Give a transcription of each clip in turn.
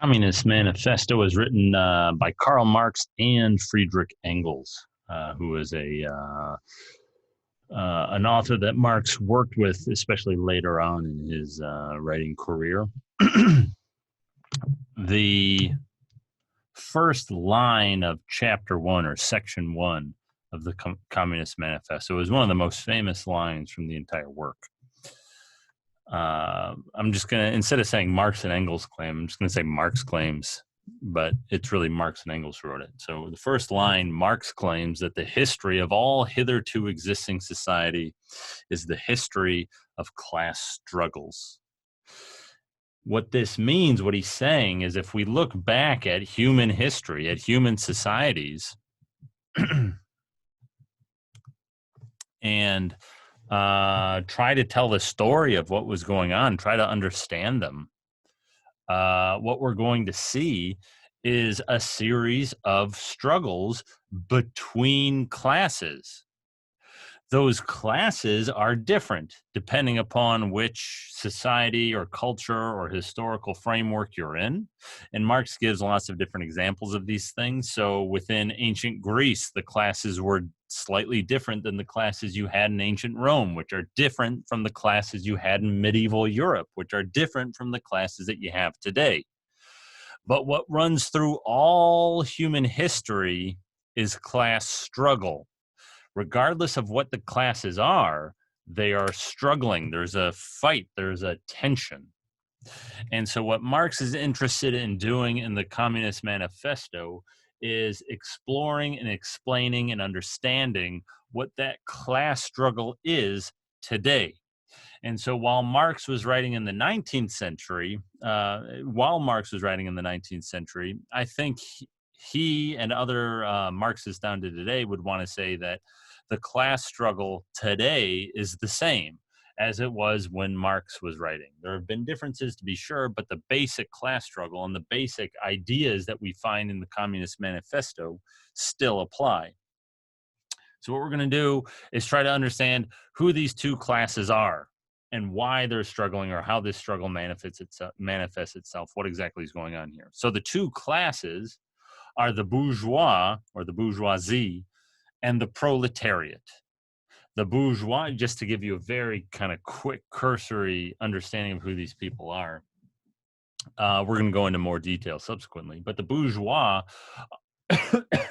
Communist Manifesto was written by Karl Marx and Friedrich Engels, who is an author that Marx worked with, especially later on in his writing career. The first line of chapter 1 or section 1 of the Communist Manifesto is one of the most famous lines from the entire work. I'm just going to, instead of saying Marx and Engels claim, I'm just going to say Marx claims, but it's really Marx and Engels who wrote it. So the first line, Marx claims that the history of all hitherto existing society is the history of class struggles. What this means, what he's saying, is if we look back at human history, at human societies, and try to tell the story of what was going on, try to understand them, what we're going to see is a series of struggles between classes. Those classes are different depending upon which society or culture or historical framework you're in. And Marx gives lots of different examples of these things. So within ancient Greece, the classes were slightly different than the classes you had in ancient Rome, which are different from the classes you had in medieval Europe, which are different from the classes that you have today. But what runs through all human history is class struggle. Regardless of what the classes are, they are struggling. There's a fight, there's a tension. And so what Marx is interested in doing in the Communist Manifesto is exploring and explaining and understanding what that class struggle is today. And so while Marx was writing in the 19th century, I think he and other Marxists down to today would want to say that the class struggle today is the same as it was when Marx was writing. There have been differences to be sure, but the basic class struggle and the basic ideas that we find in the Communist Manifesto still apply. So what we're going to do is try to understand who these two classes are and why they're struggling, or how this struggle manifests itself, what exactly is going on here. So the two classes are the bourgeois, or the bourgeoisie, and the proletariat. The bourgeois, just to give you a very kind of quick cursory understanding of who these people are, we're going to go into more detail subsequently, but the bourgeois,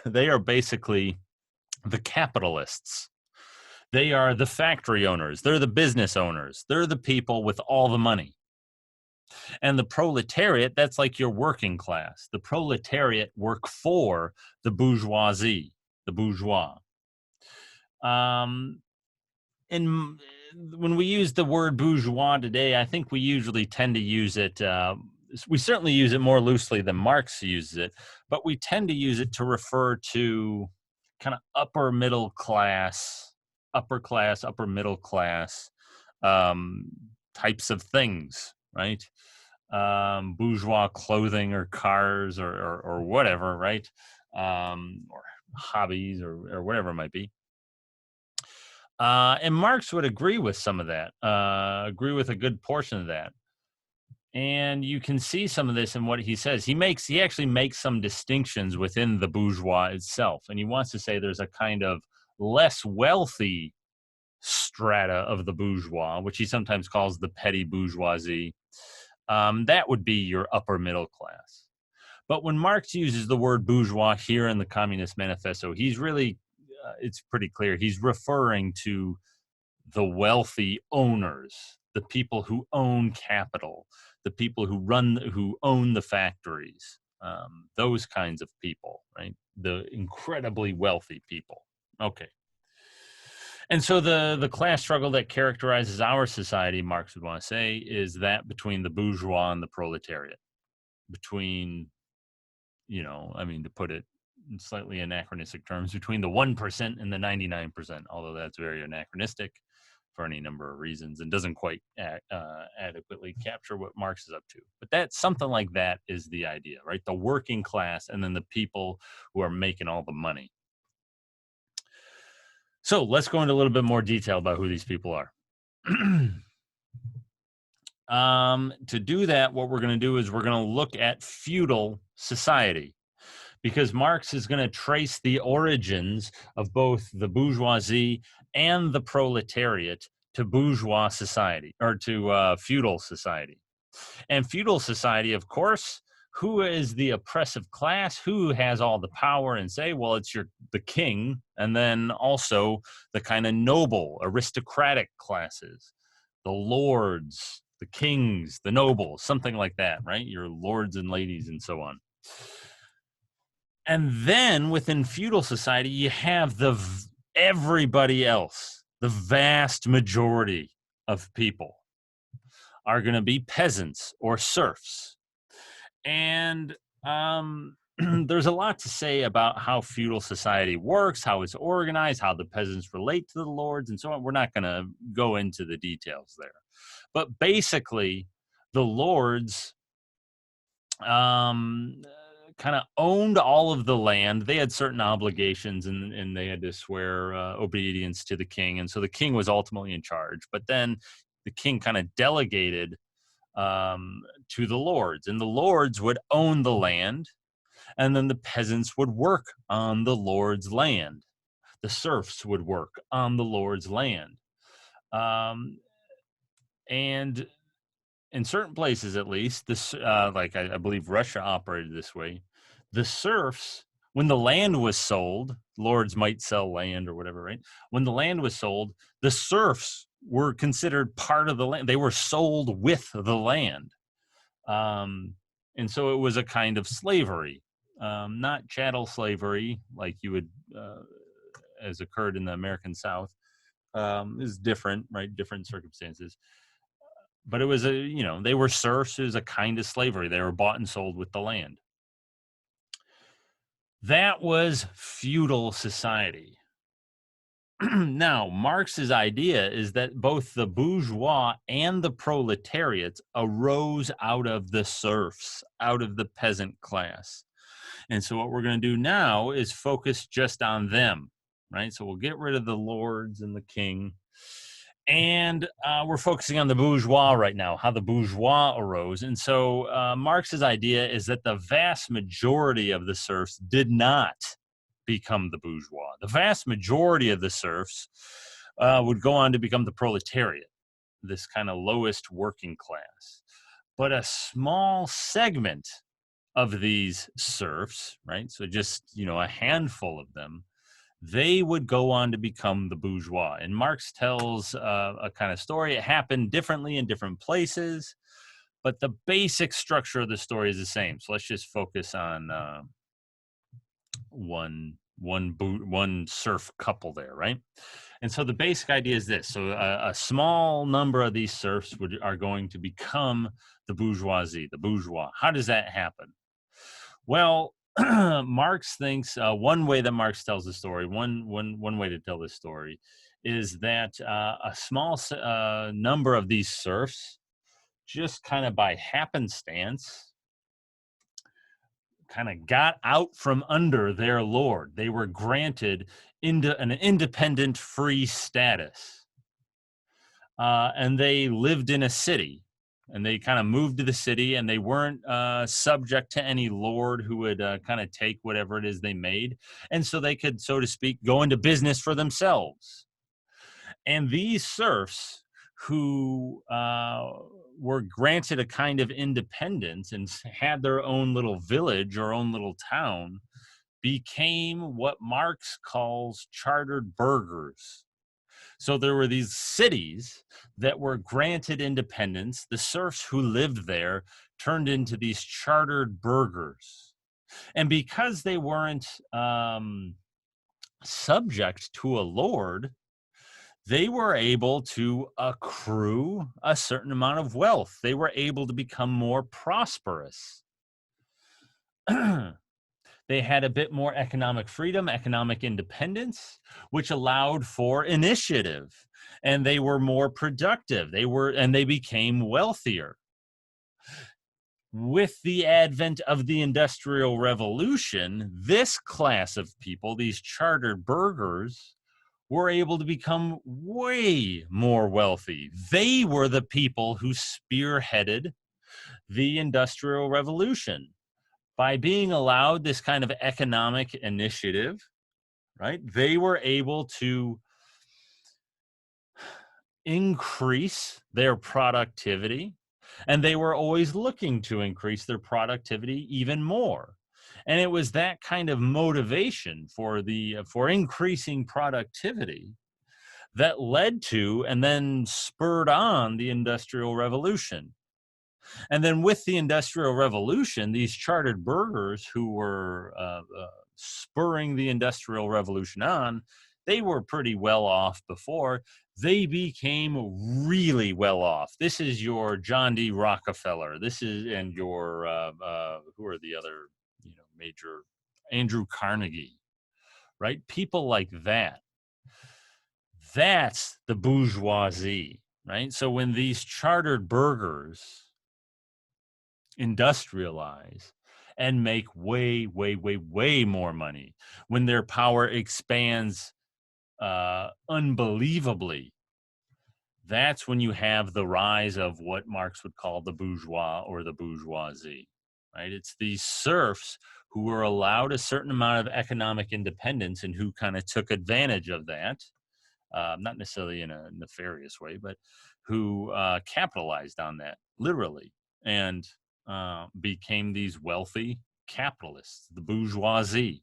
they are basically the capitalists. They are the factory owners. They're the business owners. They're the people with all the money. And the proletariat, that's like your working class. The proletariat work for the bourgeoisie, the bourgeois. And when we use the word bourgeois today, I think we usually tend to use it, we certainly use it more loosely than Marx uses it, but we tend to use it to refer to kind of upper middle class, upper middle class types of things, right? Bourgeois clothing or cars or whatever, right? Or hobbies or whatever it might be. And Marx would agree with some of that, agree with a good portion of that. And you can see some of this in what he says. He actually makes some distinctions within the bourgeois itself. And he wants to say there's a kind of less wealthy strata of the bourgeois, which he sometimes calls the petty bourgeoisie. That would be your upper middle class. But when Marx uses the word bourgeois here in the Communist Manifesto, he's really, it's pretty clear, he's referring to the wealthy owners, the people who own capital, the people who own the factories, those kinds of people, right? The incredibly wealthy people. Okay. And so the class struggle that characterizes our society, Marx would want to say, is that between the bourgeois and the proletariat. Between, to put it in slightly anachronistic terms, between the 1% and the 99%, although that's very anachronistic for any number of reasons and doesn't quite adequately capture what Marx is up to. But that's something like that is the idea, right? The working class and then the people who are making all the money. So let's go into a little bit more detail about who these people are. To do that, what we're going to do is we're going to look at feudal society, because Marx is going to trace the origins of both the bourgeoisie and the proletariat to bourgeois society, or to feudal society. And feudal society, of course, who is the oppressive class? Who has all the power and say? Well, it's the king, and then also the kind of noble, aristocratic classes, the lords, the kings, the nobles, something like that, right? Your lords and ladies and so on. And then within feudal society, you have everybody else. The vast majority of people are going to be peasants or serfs. And there's a lot to say about how feudal society works, how it's organized, how the peasants relate to the lords, and so on. We're not going to go into the details there. But basically, the lords kind of owned all of the land. They had certain obligations, and they had to swear obedience to the king. And so the king was ultimately in charge. But then the king kind of delegated to the lords, and the lords would own the land, and then the peasants would work on the lord's land. The serfs would work on the lord's land. And in certain places, at least, this like I believe Russia operated this way. The serfs, when the land was sold, lords might sell land or whatever, right? When the land was sold, the serfs were considered part of the land. They were sold with the land. And so it was a kind of slavery, not chattel slavery like you would, as occurred in the American South. Is different, right? Different circumstances. But it was they were serfs. It was a kind of slavery. They were bought and sold with the land. That was feudal society. Now, Marx's idea is that both the bourgeois and the proletariats arose out of the serfs, out of the peasant class. And so what we're going to do now is focus just on them, right? So we'll get rid of the lords and the king. And we're focusing on the bourgeois right now, how the bourgeois arose. And so Marx's idea is that the vast majority of the serfs did not become the bourgeois. The vast majority of the serfs would go on to become the proletariat, this kind of lowest working class. But a small segment of these serfs, right? So just, a handful of them, they would go on to become the bourgeois. And Marx tells a kind of story. It happened differently in different places, but the basic structure of the story is the same. So let's just focus on one serf couple there, right? And so the basic idea is this. So a small number of these serfs are going to become the bourgeoisie, the bourgeois. How does that happen? Well, Marx thinks one way that Marx tells the story, one way to tell this story, is that a small number of these serfs, just kind of by happenstance, kind of got out from under their lord. They were granted into an independent, free status, and they lived in a city. And they kind of moved to the city, and they weren't subject to any lord who would kind of take whatever it is they made. And so they could, so to speak, go into business for themselves. And these serfs who were granted a kind of independence and had their own little village or own little town became what Marx calls chartered burghers. So there were these cities that were granted independence. The serfs who lived there turned into these chartered burghers. And because they weren't subject to a lord, they were able to accrue a certain amount of wealth. They were able to become more prosperous. They had a bit more economic freedom, economic independence, which allowed for initiative, and they were more productive. They became wealthier. With the advent of the Industrial Revolution, this class of people, these chartered burghers, were able to become way more wealthy. They were the people who spearheaded the Industrial Revolution by being allowed this kind of economic initiative, right? They were able to increase their productivity, and they were always looking to increase their productivity even more. And it was that kind of motivation for increasing productivity that led to and then spurred on the Industrial Revolution. And then with the Industrial Revolution, these chartered burghers who were spurring the Industrial Revolution on, they were pretty well off before. They became really well off. This is your John D. Rockefeller. This is, and your, who are the other, major, Andrew Carnegie, right? People like that. That's the bourgeoisie, right? So when these chartered burghers industrialize and make way, way, way, way more money, when their power expands unbelievably, that's when you have the rise of what Marx would call the bourgeois or the bourgeoisie, right? It's these serfs who were allowed a certain amount of economic independence and who kind of took advantage of that, not necessarily in a nefarious way, but who capitalized on that, literally, and became these wealthy capitalists, the bourgeoisie.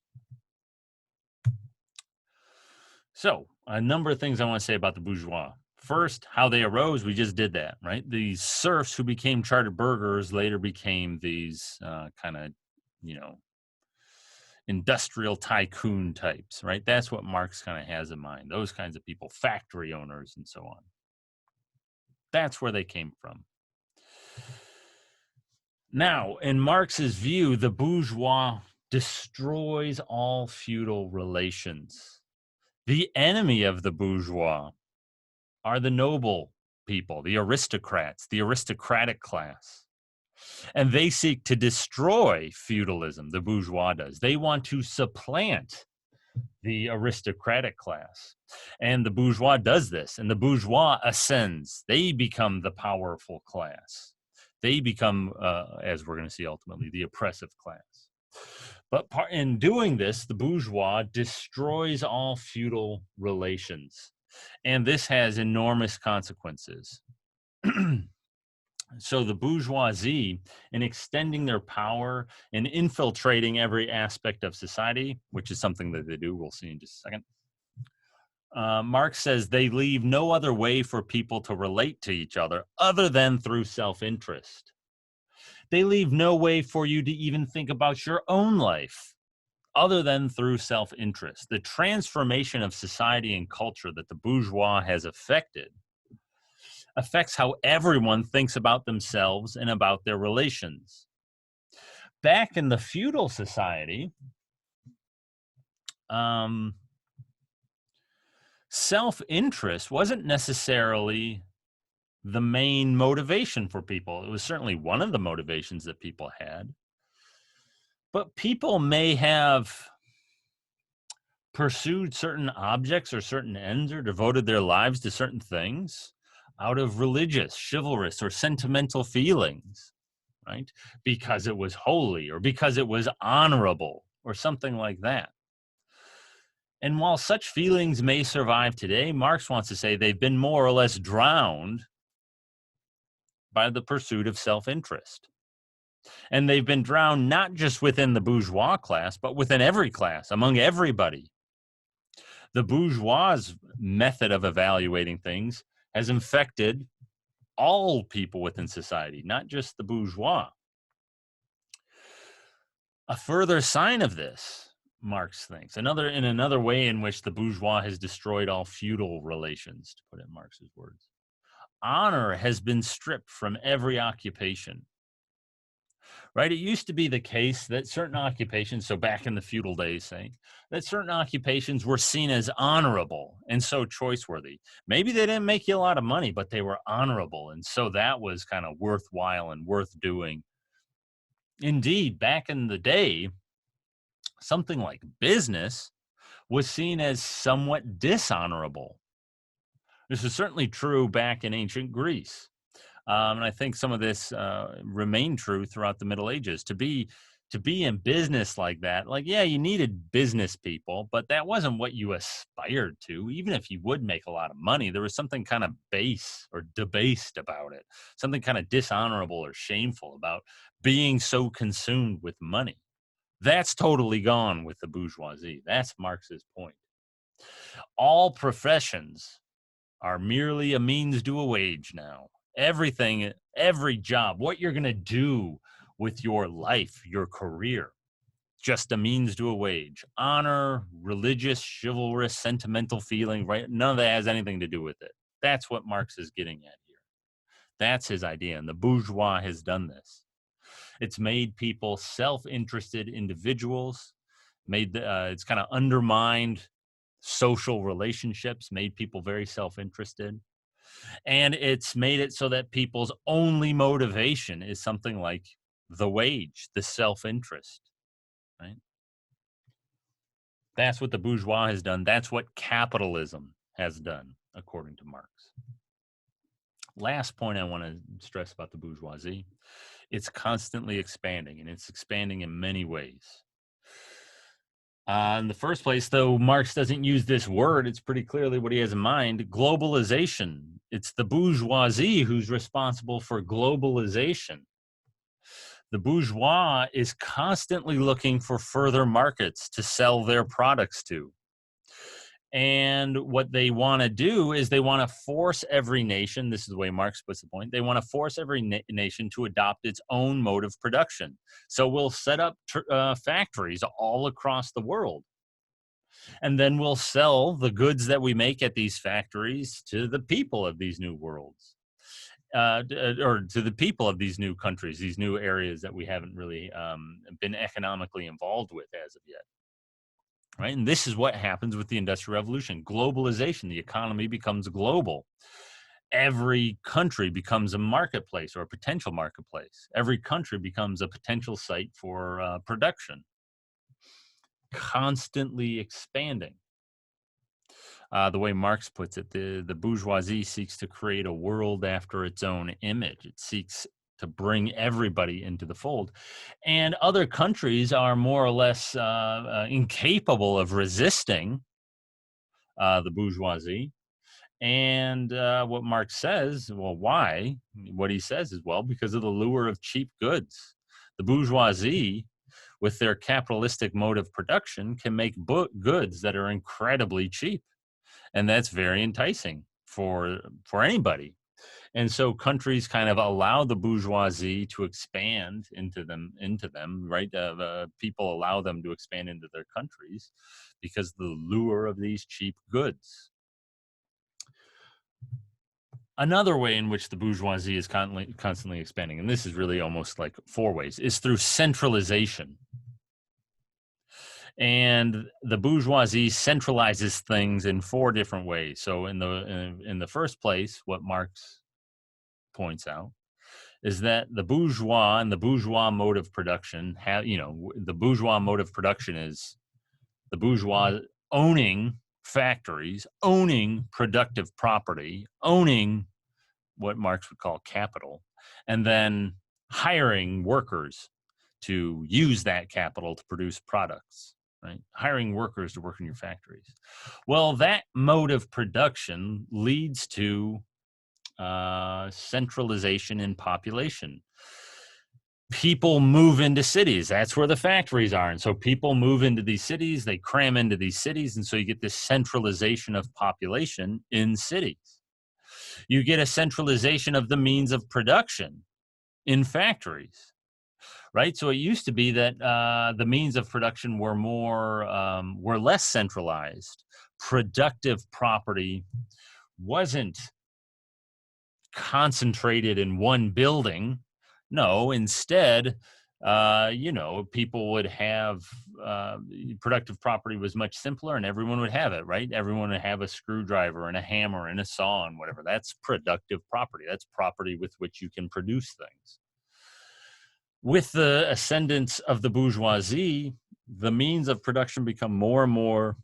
So a number of things I want to say about the bourgeois. First, how they arose, we just did that, right? These serfs who became chartered burghers later became these kind of, industrial tycoon types, right? That's what Marx kind of has in mind. Those kinds of people, factory owners and so on. That's where they came from. Now, in Marx's view, the bourgeois destroys all feudal relations. The enemy of the bourgeois are the noble people, the aristocrats, the aristocratic class. And they seek to destroy feudalism, the bourgeois does. They want to supplant the aristocratic class. And the bourgeois does this, and the bourgeois ascends. They become the powerful class. They become, as we're going to see ultimately, the oppressive class. But in doing this, the bourgeois destroys all feudal relations. And this has enormous consequences. So the bourgeoisie, in extending their power and infiltrating every aspect of society, which is something that they do, we'll see in just a second, Marx says they leave no other way for people to relate to each other than through self-interest. They leave no way for you to even think about your own life other than through self-interest. The transformation of society and culture that the bourgeois has affected affects how everyone thinks about themselves and about their relations. Back in the feudal society, self-interest wasn't necessarily the main motivation for people. It was certainly one of the motivations that people had. But people may have pursued certain objects or certain ends or devoted their lives to certain things out of religious, chivalrous, or sentimental feelings, right? Because it was holy or because it was honorable or something like that. And while such feelings may survive today, Marx wants to say they've been more or less drowned by the pursuit of self-interest. And they've been drowned not just within the bourgeois class, but within every class, among everybody. The bourgeois' method of evaluating things has infected all people within society, not just the bourgeois. A further sign of this, Marx thinks, another way in which the bourgeois has destroyed all feudal relations, to put it in Marx's words, honor has been stripped from every occupation. Right? It used to be the case that certain occupations, so back in the feudal days, say, that certain occupations were seen as honorable and so choice-worthy. Maybe they didn't make you a lot of money, but they were honorable, and so that was kind of worthwhile and worth doing. Indeed, back in the day, something like business was seen as somewhat dishonorable. This is certainly true back in ancient Greece. And I think some of this remained true throughout the Middle Ages. To be in business like that, like, yeah, you needed business people, but that wasn't what you aspired to. Even if you would make a lot of money, there was something kind of base or debased about it, something kind of dishonorable or shameful about being so consumed with money. That's totally gone with the bourgeoisie. That's Marx's point. All professions are merely a means to a wage now. Everything, every job, what you're going to do with your life, your career, just a means to a wage. Honor, religious, chivalrous, sentimental feeling, right? None of that has anything to do with it. That's what Marx is getting at here. That's his idea. And the bourgeois has done this. It's made people self-interested individuals, it's kind of undermined social relationships, made people very self-interested. And it's made it so that people's only motivation is something like the wage, the self-interest, right? That's what the bourgeois has done. That's what capitalism has done, according to Marx. Last point I want to stress about the bourgeoisie, it's constantly expanding, and it's expanding in many ways. In the first place, though, Marx doesn't use this word. It's pretty clearly what he has in mind. Globalization. It's the bourgeoisie who's responsible for globalization. The bourgeois is constantly looking for further markets to sell their products to. And what they want to do is they want to force every nation, this is the way Marx puts the point, they want to force every nation to adopt its own mode of production. So we'll set up factories all across the world. And then we'll sell the goods that we make at these factories to the people of these new worlds. Or to the people of these new countries, these new areas that we haven't really been economically involved with as of yet. Right? And this is what happens with the Industrial Revolution. Globalization, the economy becomes global. Every country becomes a marketplace or a potential marketplace. Every country becomes a potential site for production. Constantly expanding. The way Marx puts it, the bourgeoisie seeks to create a world after its own image. It seeks to bring everybody into the fold. And other countries are more or less incapable of resisting the bourgeoisie. And what Marx says, well, why? What he says is, well, because of the lure of cheap goods. The bourgeoisie, with their capitalistic mode of production, can make goods that are incredibly cheap. And that's very enticing for anybody. And so countries kind of allow the bourgeoisie to expand into them, right? People allow them to expand into their countries because the lure of these cheap goods. Another way in which the bourgeoisie is constantly expanding, and this is really almost like four ways, is through centralization. And the bourgeoisie centralizes things in four different ways. So in the first place, what Marx points out is that the bourgeois and the bourgeois mode of production the bourgeois mode of production is the bourgeois owning factories, owning productive property, owning what Marx would call capital, and then hiring workers to use that capital to produce products, right? Hiring workers to work in your factories. Well, that mode of production leads to centralization in population. People move into cities. That's where the factories are. And so people move into these cities, they cram into these cities, and so you get this centralization of population in cities. You get a centralization of the means of production in factories, right? So it used to be that the means of production were less centralized. Productive property wasn't concentrated in one building. No, instead, people would have productive property was much simpler, and everyone would have it, right? Everyone would have a screwdriver and a hammer and a saw and whatever. That's productive property. That's property with which you can produce things. With the ascendance of the bourgeoisie, the means of production become more and more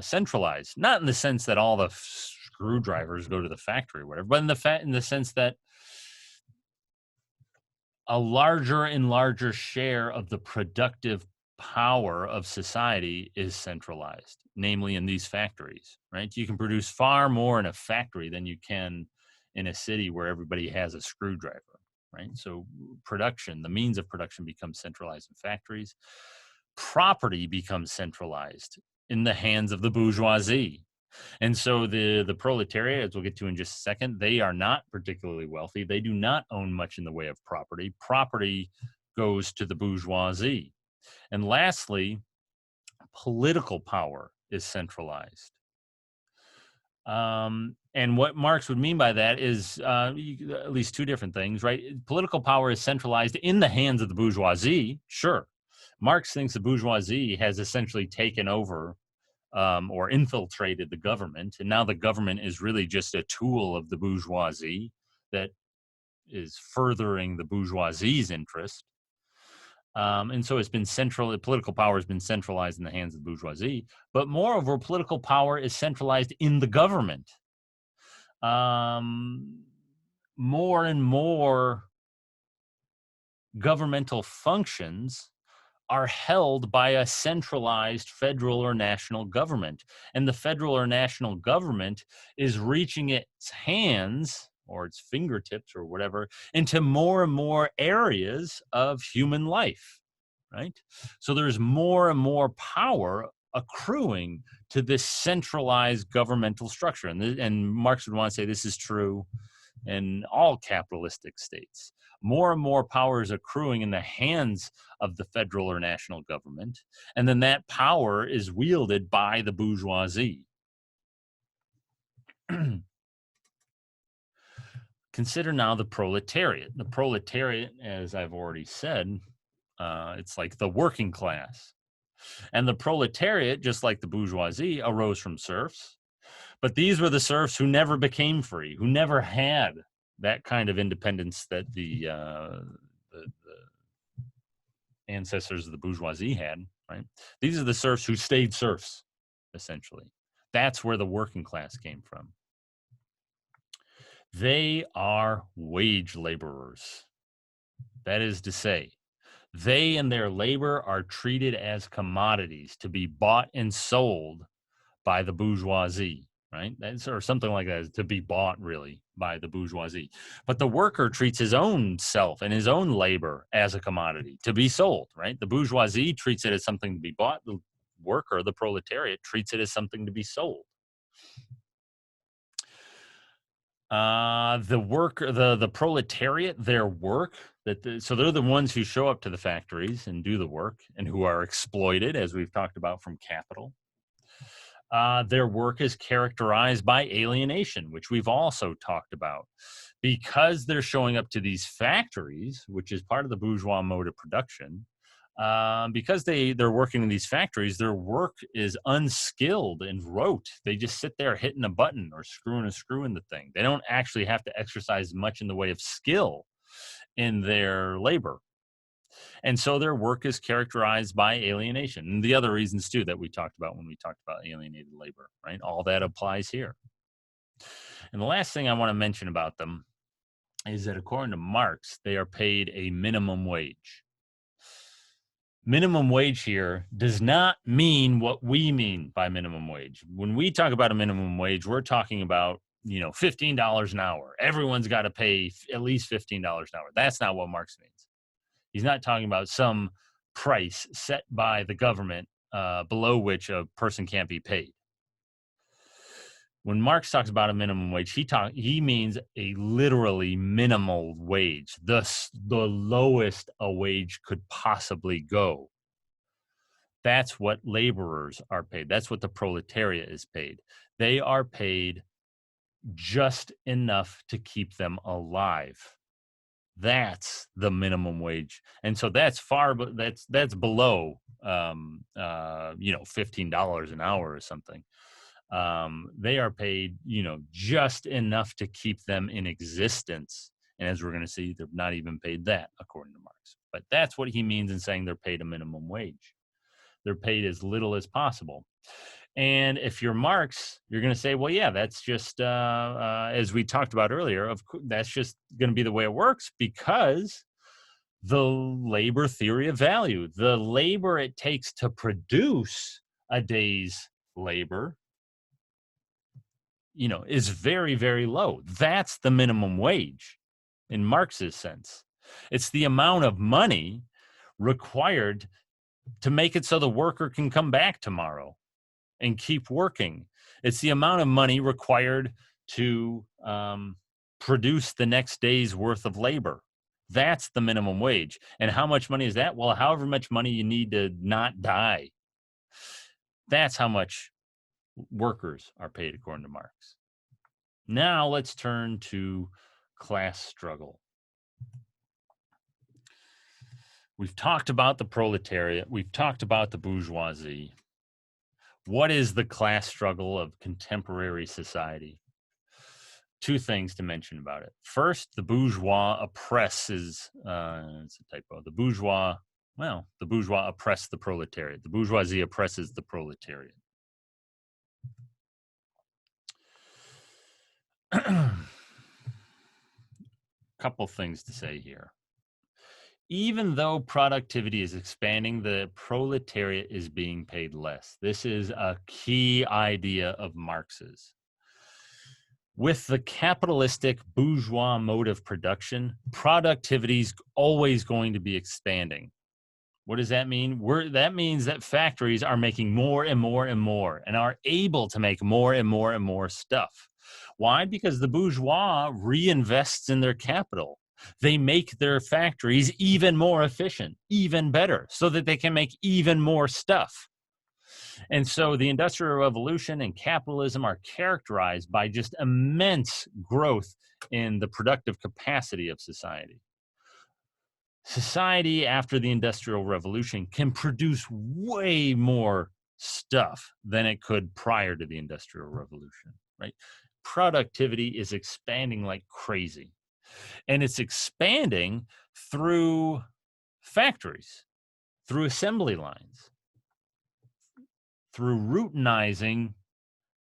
centralized, not in the sense that all the screwdrivers go to the factory or whatever, but in the sense that a larger and larger share of the productive power of society is centralized, namely in these factories, right? You can produce far more in a factory than you can in a city where everybody has a screwdriver, right? So production, the means of production becomes centralized in factories. Property becomes centralized in the hands of the bourgeoisie. And so the proletariat, as we'll get to in just a second, they are not particularly wealthy. They do not own much in the way of property. Property goes to the bourgeoisie. And lastly, political power is centralized. And what Marx would mean by that is at least two different things, right? Political power is centralized in the hands of the bourgeoisie, sure. Marx thinks the bourgeoisie has essentially taken over or infiltrated the government, and now the government is really just a tool of the bourgeoisie that is furthering the bourgeoisie's interest. And so it's been political power has been centralized in the hands of the bourgeoisie, but moreover, political power is centralized in the government. More and more governmental functions are held by a centralized federal or national government. And the federal or national government is reaching its hands or its fingertips or whatever into more and more areas of human life, right? So there's more and more power accruing to this centralized governmental structure. And Marx would want to say this is true in all capitalistic states. More and more power is accruing in the hands of the federal or national government, and then that power is wielded by the bourgeoisie. Consider now the proletariat. The proletariat, as I've already said, it's like the working class. And the proletariat, just like the bourgeoisie, arose from serfs. But these were the serfs who never became free, who never had that kind of independence that the ancestors of the bourgeoisie had, right? These are the serfs who stayed serfs, essentially. That's where the working class came from. They are wage laborers. That is to say, they and their labor are treated as commodities to be bought and sold by the bourgeoisie, right? That's, or something like that, to be bought really by the bourgeoisie. But the worker treats his own self and his own labor as a commodity to be sold, right? The bourgeoisie treats it as something to be bought. The worker, the proletariat, treats it as something to be sold. The proletariat, their work, so they're the ones who show up to the factories and do the work and who are exploited, as we've talked about, from capital. Their work is characterized by alienation, which we've also talked about. Because they're showing up to these factories, which is part of the bourgeois mode of production, because they're working in these factories, their work is unskilled and rote. They just sit there hitting a button or screwing a screw in the thing. They don't actually have to exercise much in the way of skill in their labor. And so their work is characterized by alienation. And the other reasons, too, that we talked about when we talked about alienated labor, right? All that applies here. And the last thing I want to mention about them is that according to Marx, they are paid a minimum wage. Minimum wage here does not mean what we mean by minimum wage. When we talk about a minimum wage, we're talking about, $15 an hour. Everyone's got to pay at least $15 an hour. That's not what Marx means. He's not talking about some price set by the government below which a person can't be paid. When Marx talks about a minimum wage, he means a literally minimal wage, the lowest a wage could possibly go. That's what laborers are paid. That's what the proletariat is paid. They are paid just enough to keep them alive. That's the minimum wage, and so that's that's below $15 an hour or something. They are paid just enough to keep them in existence, and as we're going to see, they're not even paid that according to Marx. But that's what he means in saying they're paid a minimum wage. They're paid as little as possible. And if you're Marx, you're going to say, well, yeah, that's just, as we talked about earlier, that's just going to be the way it works, because the labor theory of value, the labor it takes to produce a day's labor, is very, very low. That's the minimum wage in Marx's sense. It's the amount of money required to make it so the worker can come back tomorrow and keep working. It's the amount of money required to produce the next day's worth of labor. That's the minimum wage. And how much money is that? Well, however much money you need to not die. That's how much workers are paid according to Marx. Now let's turn to class struggle. We've talked about the proletariat. We've talked about the bourgeoisie. What is the class struggle of contemporary society? Two things to mention about it. First, the bourgeois oppresses, it's a typo, the bourgeois oppress the proletariat. The bourgeoisie oppresses the proletariat. Couple things to say here. Even though productivity is expanding, the proletariat is being paid less. This is a key idea of Marx's. With the capitalistic bourgeois mode of production, productivity is always going to be expanding. What does that mean? That means that factories are making more and more and more and are able to make more and more and more stuff. Why? Because the bourgeois reinvests in their capital. They make their factories even more efficient, even better, so that they can make even more stuff. And so the Industrial Revolution and capitalism are characterized by just immense growth in the productive capacity of society. Society after the Industrial Revolution can produce way more stuff than it could prior to the Industrial Revolution, right? Productivity is expanding like crazy. And it's expanding through factories, through assembly lines, through routinizing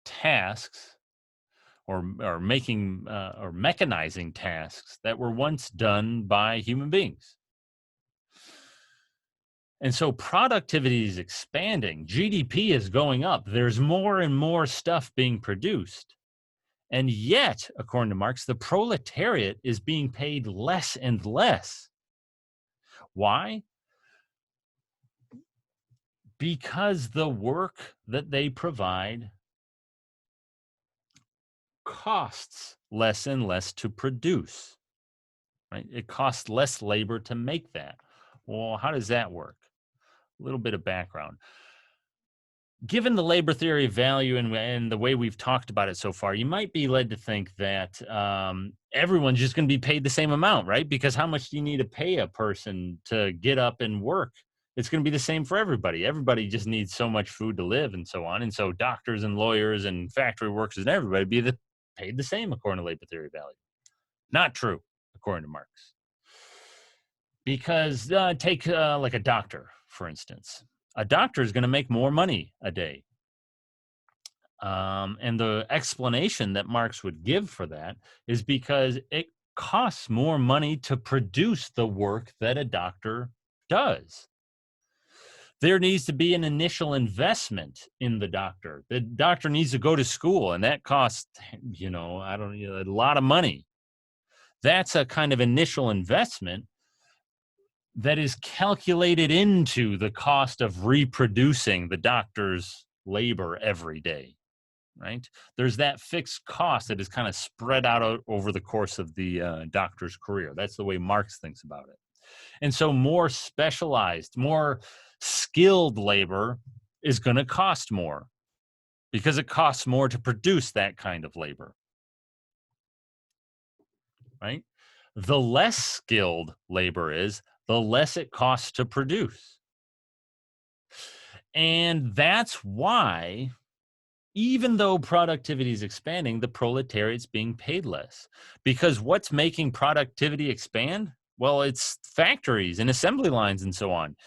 tasks or making or mechanizing tasks that were once done by human beings. And so productivity is expanding. GDP is going up. There's more and more stuff being produced. And yet, according to Marx, the proletariat is being paid less and less. Why? Because the work that they provide costs less and less to produce, right? It costs less labor to make that. Well, how does that work? A little bit of background. Given the labor theory of value and the way we've talked about it so far, you might be led to think that everyone's just going to be paid the same amount, right? Because how much do you need to pay a person to get up and work? It's going to be the same for everybody. Everybody just needs so much food to live and so on. And so doctors and lawyers and factory workers and everybody be paid the same according to labor theory of value. Not true, according to Marx. Because take like a doctor, for instance. A doctor is going to make more money a day. And the explanation that Marx would give for that is because it costs more money to produce the work that a doctor does. There needs to be an initial investment in the doctor. The doctor needs to go to school, and that costs, a lot of money. That's a kind of initial investment that is calculated into the cost of reproducing the doctor's labor every day, right? There's that fixed cost that is kind of spread out over the course of the doctor's career. That's the way Marx thinks about it. And so more specialized, more skilled labor is going to cost more because it costs more to produce that kind of labor, right? The less skilled labor is, the less it costs to produce. And that's why, even though productivity is expanding, the proletariat's being paid less. Because what's making productivity expand? Well, it's factories and assembly lines and so on.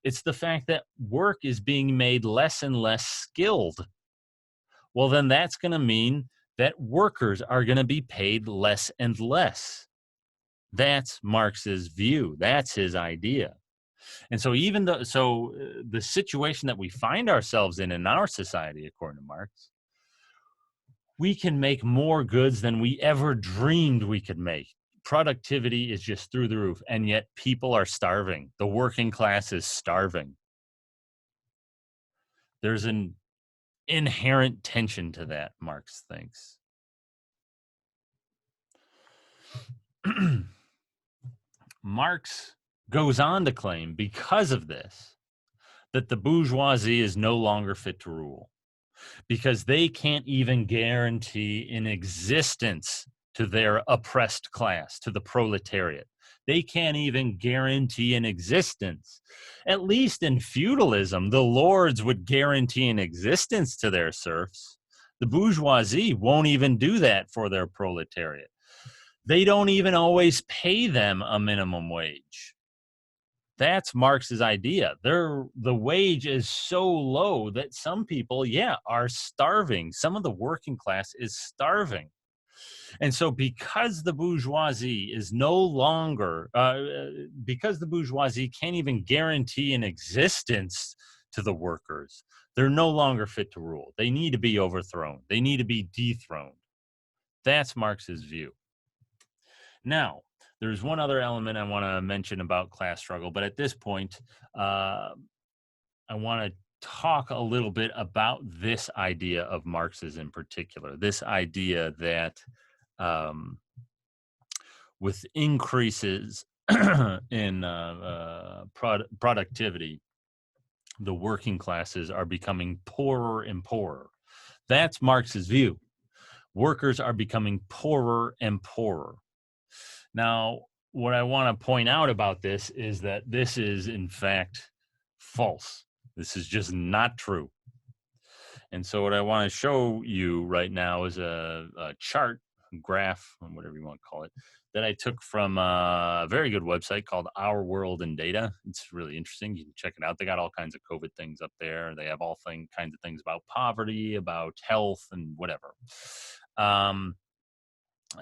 It's the fact that work is being made less and less skilled well, then that's going to mean that workers are going to be paid less and less. That's Marx's view. That's his idea. And so even though, the situation that we find ourselves in our society, according to Marx, we can make more goods than we ever dreamed we could make. Productivity is just through the roof, and yet people are starving. The working class is starving. There's an inherent tension to that, Marx thinks. Marx goes on to claim, because of this, that the bourgeoisie is no longer fit to rule, because they can't even guarantee an existence to their oppressed class, to the proletariat. They can't even guarantee an existence. At least in feudalism, the lords would guarantee an existence to their serfs. The bourgeoisie won't even do that for their proletariat. They don't even always pay them a minimum wage. That's Marx's idea. The wage is so low that some people, are starving. Some of the working class is starving. And so because the bourgeoisie is no longer, because the bourgeoisie can't even guarantee an existence to the workers, they're no longer fit to rule. They need to be overthrown. They need to be dethroned. That's Marx's view. Now, there's one other element I want to mention about class struggle, but at this point, I want to talk a little bit about this idea of Marx's in particular, this idea that with increases in productivity, the working classes are becoming poorer and poorer. That's Marx's view. Workers are becoming poorer and poorer. Now, what I want to point out about this is that this is, in fact, false. This is just not true. And so what I want to show you right now is a chart, graph, whatever you want to call it, that I took from a very good website called Our World in Data. It's really interesting. You can check it out. They got all kinds of COVID things up there. They have all kinds of things about poverty, about health, and whatever.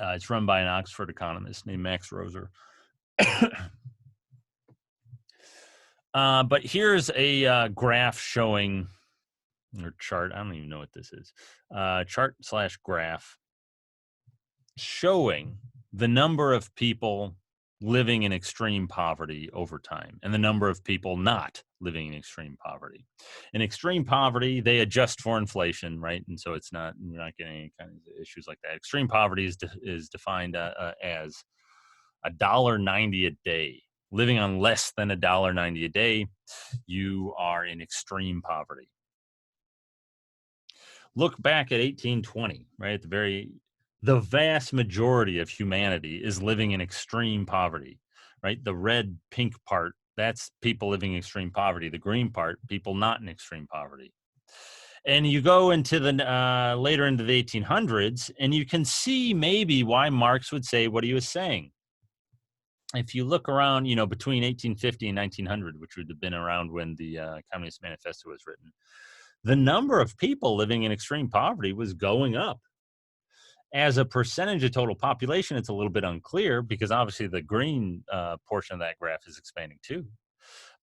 It's run by an Oxford economist named Max Roser. But here's a graph showing, or chart, I don't even know what this is, chart/graph showing the number of people living in extreme poverty over time and the number of people not living in extreme poverty. In extreme poverty, they adjust for inflation, right? And so it's not, you're not getting any kind of issues like that. Extreme poverty is defined as $1.90 a day. Living on less than $1.90 a day, you are in extreme poverty. Look back at 1820, right? The vast majority of humanity is living in extreme poverty, right? The red, pink part, that's people living in extreme poverty. The green part, people not in extreme poverty. And you go into the later into the 1800s, and you can see maybe why Marx would say what he was saying. If you look around, between 1850 and 1900, which would have been around when the Communist Manifesto was written, the number of people living in extreme poverty was going up. As a percentage of total population, it's a little bit unclear because obviously the green portion of that graph is expanding too.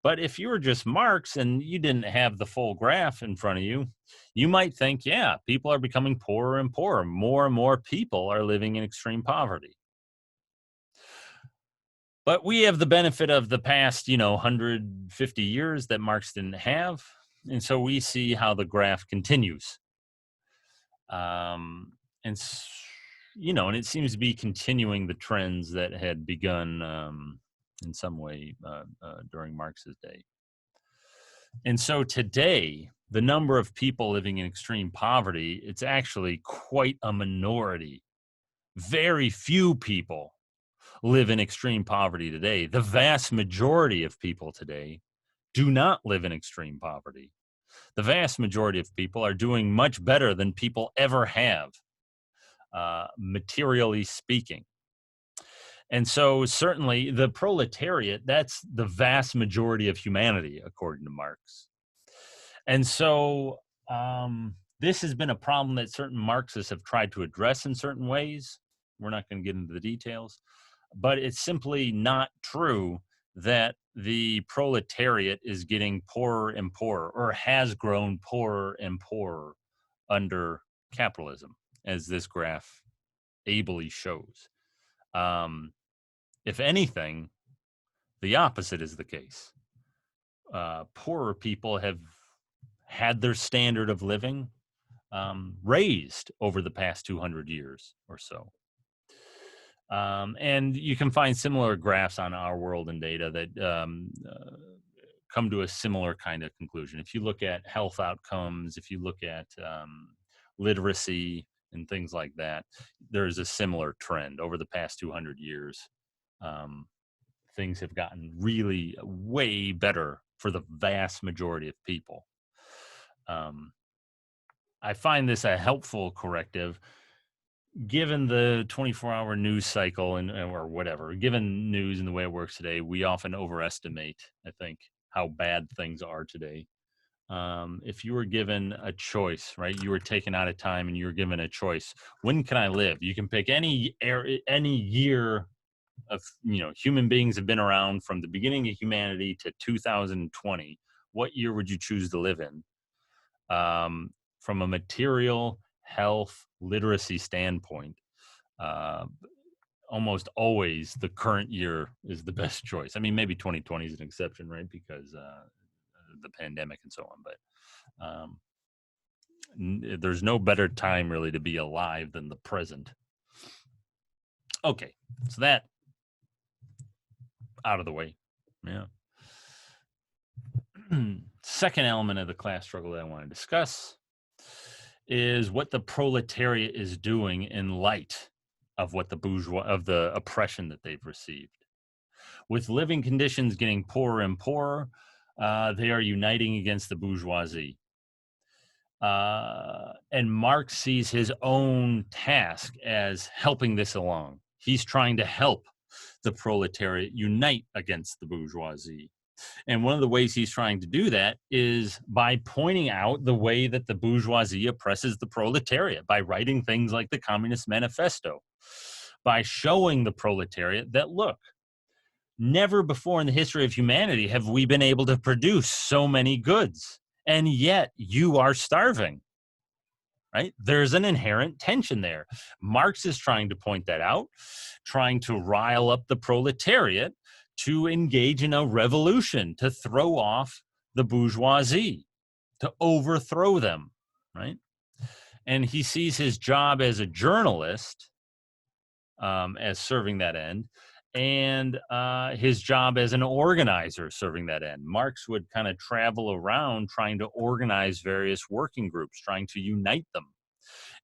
But if you were just Marx and you didn't have the full graph in front of you, you might think, people are becoming poorer and poorer. More and more people are living in extreme poverty. But we have the benefit of the past, 150 years that Marx didn't have. And so we see how the graph continues. And it seems to be continuing the trends that had begun in some way during Marx's day. And so today, the number of people living in extreme poverty, it's actually quite a minority. Very few people live in extreme poverty today. The vast majority of people today do not live in extreme poverty. The vast majority of people are doing much better than people ever have, materially speaking. And so certainly the proletariat, that's the vast majority of humanity, according to Marx. And so This has been a problem that certain Marxists have tried to address in certain ways. We're not going to get into the details, but it's simply not true that the proletariat is getting poorer and poorer, or has grown poorer and poorer under capitalism, as this graph ably shows. If anything, the opposite is the case. Poorer people have had their standard of living raised over the past 200 years or so. And you can find similar graphs on Our World and Data that come to a similar kind of conclusion. If you look at health outcomes, if you look at literacy and things like that, there's a similar trend over the past 200 years. Things have gotten really way better for the vast majority of people. I find this a helpful corrective, given the 24-hour news cycle and or whatever. Given news and the way it works today, we often overestimate, I think, how bad things are today. If you were given a choice, right, you were taken out of time and you were given a choice, when can I live? You can pick any year of, human beings have been around from the beginning of humanity to 2020. What year would you choose to live in? From a material, health, literacy standpoint, almost always the current year is the best choice. I mean, maybe 2020 is an exception, right? Because the pandemic and so on, but there's no better time really to be alive than the present. Okay, so that out of the way. Yeah. Second element of the class struggle that I want to discuss is what the proletariat is doing in light of what the bourgeois, of the oppression that they've received. With living conditions getting poorer and poorer, they are uniting against the bourgeoisie. And Marx sees his own task as helping this along. He's trying to help the proletariat unite against the bourgeoisie. And one of the ways he's trying to do that is by pointing out the way that the bourgeoisie oppresses the proletariat, by writing things like the Communist Manifesto, by showing the proletariat that, look, never before in the history of humanity have we been able to produce so many goods, and yet you are starving. Right? There's an inherent tension there. Marx is trying to point that out, trying to rile up the proletariat to engage in a revolution, to throw off the bourgeoisie, to overthrow them, right? And he sees his job as a journalist as serving that end, and his job as an organizer serving that end. Marx would kind of travel around trying to organize various working groups, trying to unite them.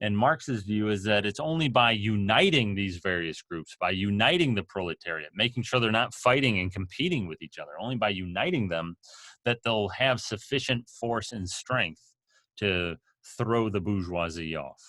And Marx's view is that it's only by uniting these various groups, by uniting the proletariat, making sure they're not fighting and competing with each other, only by uniting them, that they'll have sufficient force and strength to throw the bourgeoisie off.